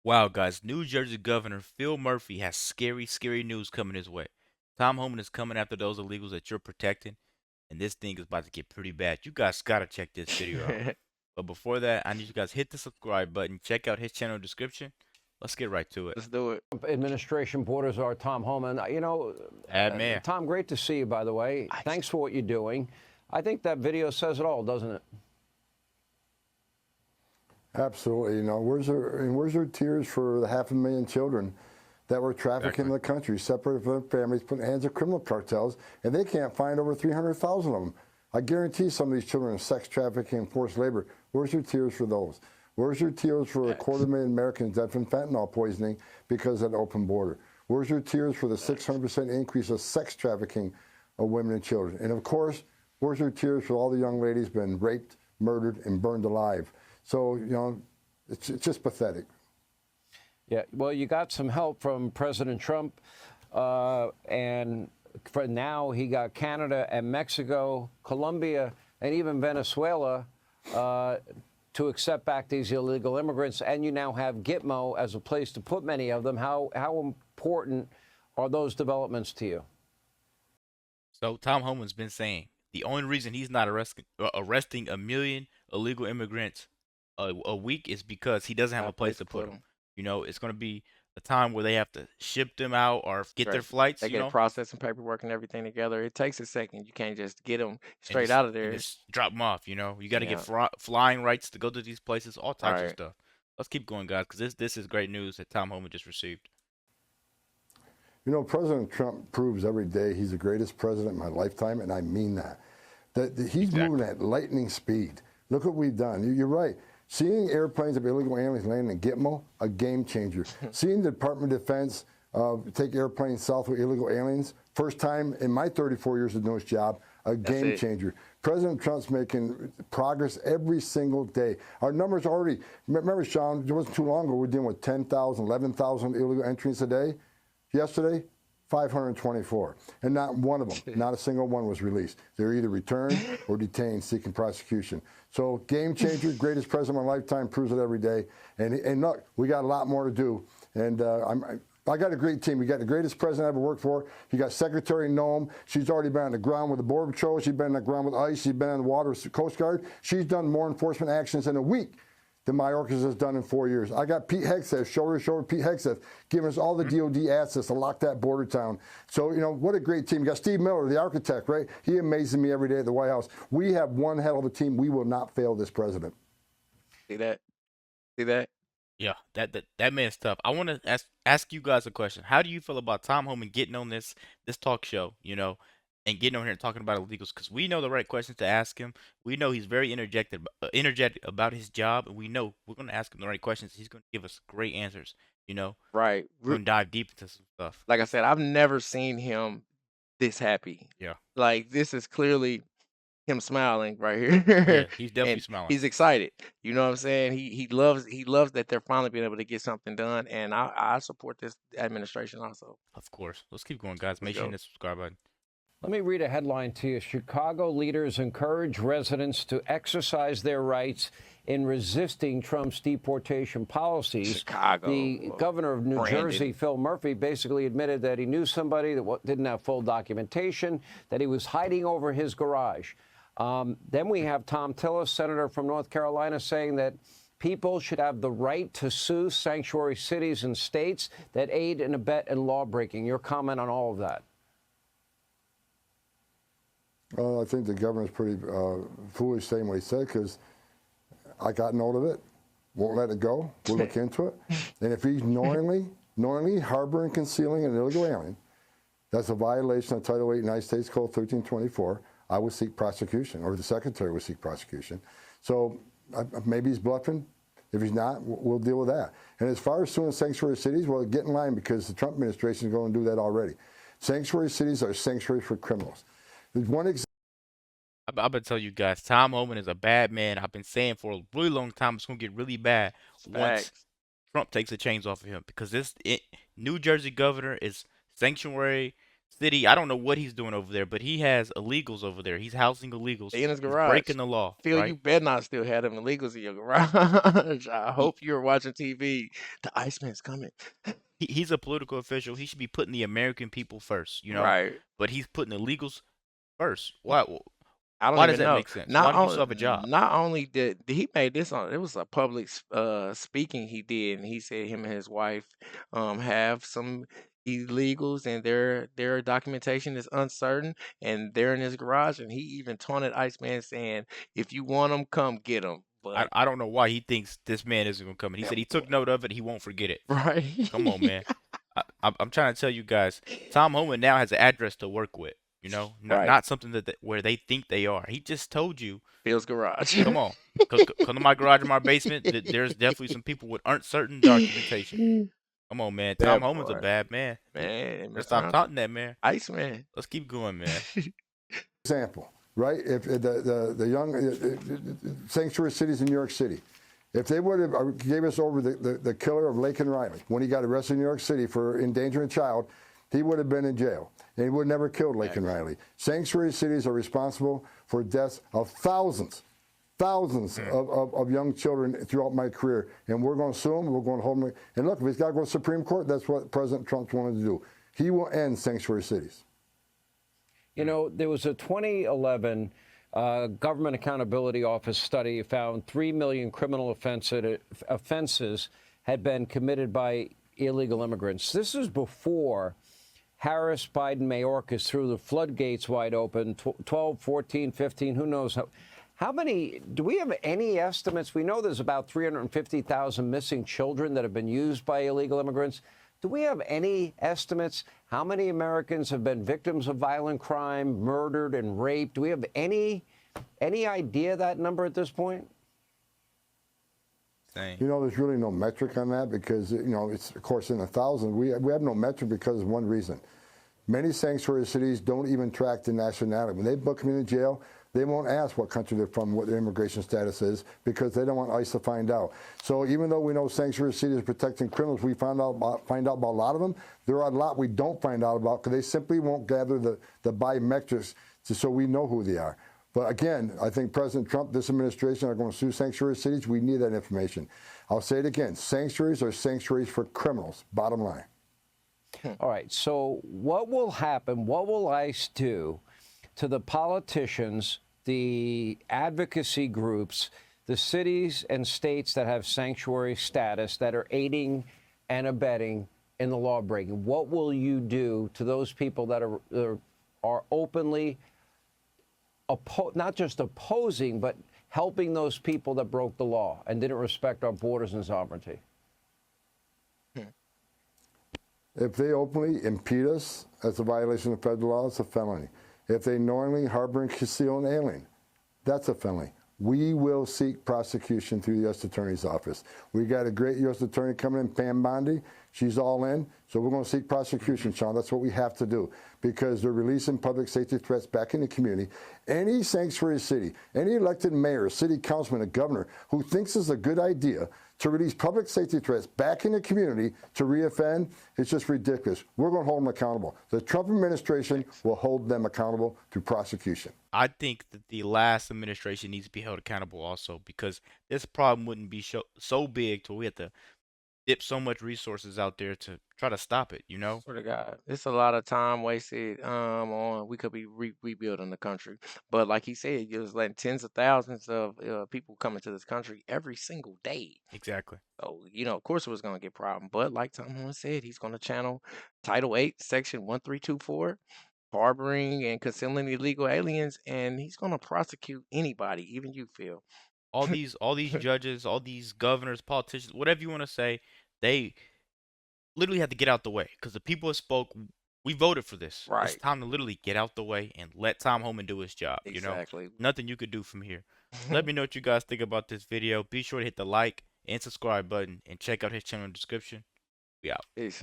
Wow, guys, New Jersey Governor Phil Murphy has scary, scary news coming his way. Tom Homan is coming after those illegals that you're protecting, and this thing is about to get pretty bad. You guys gotta check this video out. But before that, I need you guys hit the subscribe button, check out his channel description. Let's get right to it. Let's do it. Administration borders are Tom Homan. Bad man. Tom, great to see you, by the way. Thanks for what you're doing. I think that video says it all, doesn't it? Absolutely. Where's their tears for the 500,000 children that were trafficked in the country, separated from their families, put in the hands of criminal cartels, and they can't find over 300,000 of them. I guarantee some of these children are sex trafficking and forced labor. Where's your tears for those? Where's your tears for 250,000 Americans dead from fentanyl poisoning because of an open border? Where's your tears for the 600% increase of sex trafficking of women and children? And of course, where's your tears for all the young ladies been raped, murdered, and burned alive? So, it's just pathetic. Yeah, well, you got some help from President Trump, and for now he got Canada and Mexico, Colombia, and even Venezuela to accept back these illegal immigrants. And you now have Gitmo as a place to put many of them. How important are those developments to you? So Tom Homan's been saying the only reason he's not arresting 1 million illegal immigrants a week is because he doesn't have a place to put them. It's going to be a time where they have to ship them out or get their flights. They get processing paperwork and everything together. It takes a second. You can't just get them straight out of there. Just drop them off. You got to get flying rights to go to these places, all types of stuff. Let's keep going, guys, because this is great news that Tom Homan just received. President Trump proves every day he's the greatest president in my lifetime, and I mean that. That he's moving at lightning speed. Look what we've done. You're right. Seeing airplanes of illegal aliens landing in Gitmo, a game changer. Seeing the Department of Defense take airplanes south with illegal aliens, first time in my 34 years of doing this job, a game changer. President Trump's making progress every single day. Our numbers already, remember, Sean, it wasn't too long ago, we were dealing with 10,000, 11,000 illegal entries a day. Yesterday, 524, and not one of them, not a single one was released. They're either returned or detained seeking prosecution. So game changer, greatest president of my lifetime, proves it every day. And look, we got a lot more to do. And I got a great team. We got the greatest president I ever worked for. You got Secretary Noem. She's already been on the ground with the Border Patrol. She's been on the ground with ICE. She's been on the water Coast Guard. She's done more enforcement actions in a week than Mayorkas has done in 4 years. I got Pete Hegseth, shoulder to shoulder Pete Hegseth, giving us all the DOD assets to lock that border down. So, what a great team. You got Steve Miller, the architect, right? He amazes me every day at the White House. We have one hell of a team. We will not fail this president. See that? See that? Yeah, that man's tough. I want to ask you guys a question. How do you feel about Tom Homan getting on this talk show, and getting on here and talking about illegals? Because we know the right questions to ask him. We know he's very energetic about his job, and we know we're going to ask him the right questions. He's going to give us great answers. Right. We're going to dive deep into some stuff. Like I said, I've never seen him this happy. Yeah. Like, this is clearly him smiling right Yeah, here. he's definitely And smiling. he's excited. You know what I'm saying? He loves that they're finally being able to get something done, and I support this administration also. Of course. Let's keep going, guys. Make sure you hit the subscribe button. Let me read a headline to you. Chicago leaders encourage residents to exercise their rights in resisting Trump's deportation policies. Chicago. The governor of New Jersey, Phil Murphy, basically admitted that he knew somebody that didn't have full documentation, that he was hiding over his garage. Then we have Tom Tillis, senator from North Carolina, saying that people should have the right to sue sanctuary cities and states that aid and abet in lawbreaking. Your comment on all of that? Well, I think the governor's pretty foolish saying what he said, because I got note of it, won't let it go, we'll look into it. And if he's knowingly harboring, concealing an illegal alien, that's a violation of Title 8 United States Code 1324. I would seek prosecution, or the secretary would seek prosecution. So maybe he's bluffing. If he's not, we'll deal with that. And as far as suing sanctuary cities, well, get in line, because the Trump administration is going to do that already. Sanctuary cities are sanctuaries for criminals. There's one example. I'm going to tell you guys, Tom Homan is a bad man. I've been saying for a really long time it's going to get really bad once Trump takes the chains off of him, because New Jersey governor is sanctuary city. I don't know what he's doing over there, but he has illegals over there. He's housing illegals. They in his He's garage. breaking the law, Phil, right? you better not still have them illegals in your garage. I He, hope you're watching TV. The Iceman's coming. he's a political official. He should be putting the American people first, Right. But he's putting illegals first. Why? I don't Why does even that know. make sense? Why do you still have a job? Not only did he made this on, it was a public speaking he did, and he said him and his wife have some illegals, and their documentation is uncertain, and they're in his garage, and he even taunted Iceman saying, "If you want them, come get them." I, But I don't know why he thinks this man isn't gonna come in. He that said he boy, took note of it. He won't forget it. right, Come on, man. I'm trying to tell you guys. Tom Homan now has an address to work with. Not right, not something where they think they are. He just told you. Phil's garage. Come on, come to my garage or my basement. There's definitely some people with uncertain documentation. Come on, man. Tom That Homan's a boy, bad man. man, Let's mess stop around, taunting that man. Iceman. Let's keep going, man. Example, right? If the young sanctuary cities in New York City, if they would have gave us over the killer of Laken Riley when he got arrested in New York City for endangering a child, he would have been in jail, and he would have never killed Laken Riley. Sanctuary cities are responsible for deaths of thousands of young children throughout my career, and we're going to sue him. We're going to hold him. And look, if he's got to go to the Supreme Court, that's what President Trump wanted to do. He will end sanctuary cities. There was a 2011 Government Accountability Office study found 3 million criminal offenses had been committed by illegal immigrants. This is before Harris, Biden, Mayorkas threw the floodgates wide open, 12, 14, 15, who knows how many, do we have any estimates? We know there's about 350,000 missing children that have been used by illegal immigrants. Do we have any estimates how many Americans have been victims of violent crime, murdered and raped? Do we have any idea of that number at this point? Same. There's really no metric on that because, it's, of course, in the thousands. We have no metric because of one reason. Many sanctuary cities don't even track the nationality. When they book them into jail, they won't ask what country they're from, what their immigration status is, because they don't want ICE to find out. So even though we know sanctuary cities are protecting criminals, we find out about a lot of them. There are a lot we don't find out about because they simply won't gather the biometrics so we know who they are. But again, I think President Trump, this administration are going to sue sanctuary cities. We need that information. I'll say it again. Sanctuaries are sanctuaries for criminals, bottom line. All right. So what will happen? What will ICE do to the politicians, the advocacy groups, the cities and states that have sanctuary status that are aiding and abetting in the law breaking? What will you do to those people that are openly not just opposing, but helping those people that broke the law and didn't respect our borders and sovereignty? If they openly impede us, that's a violation of federal law. It's a felony. If they knowingly harbor and conceal an alien, that's a felony. We will seek prosecution through the U.S. Attorney's Office. We got a great U.S. Attorney coming in, Pam Bondi. She's all in. So we're going to seek prosecution, Sean. That's what we have to do because they're releasing public safety threats back in the community. Any sanctuary city, any elected mayor, city councilman, a governor who thinks it's a good idea to release public safety threats back in the community to reoffend, it's just ridiculous. We're going to hold them accountable. The Trump administration will hold them accountable through prosecution. I think that the last administration needs to be held accountable also because this problem wouldn't be so big till we have to dip so much resources out there to try to stop it, Swear to God, it's a lot of time wasted. On we could be rebuilding the country, but like he said, you're just letting tens of thousands of people come into this country every single day. Exactly. So of course it was gonna get problem. But like Tom Holland said, he's gonna channel Title 8, Section 1324, harboring and concealing illegal aliens, and he's gonna prosecute anybody, even you, Phil. All these judges, all these governors, politicians, whatever you want to say, they literally have to get out the way because the people have spoke. We voted for this. It's Right. time to literally get out the way and let Tom Homan do his job. Exactly. Nothing you could do from here. Let me know what you guys think about this video. Be sure to hit the like and subscribe button and check out his channel in the description. We out. Peace.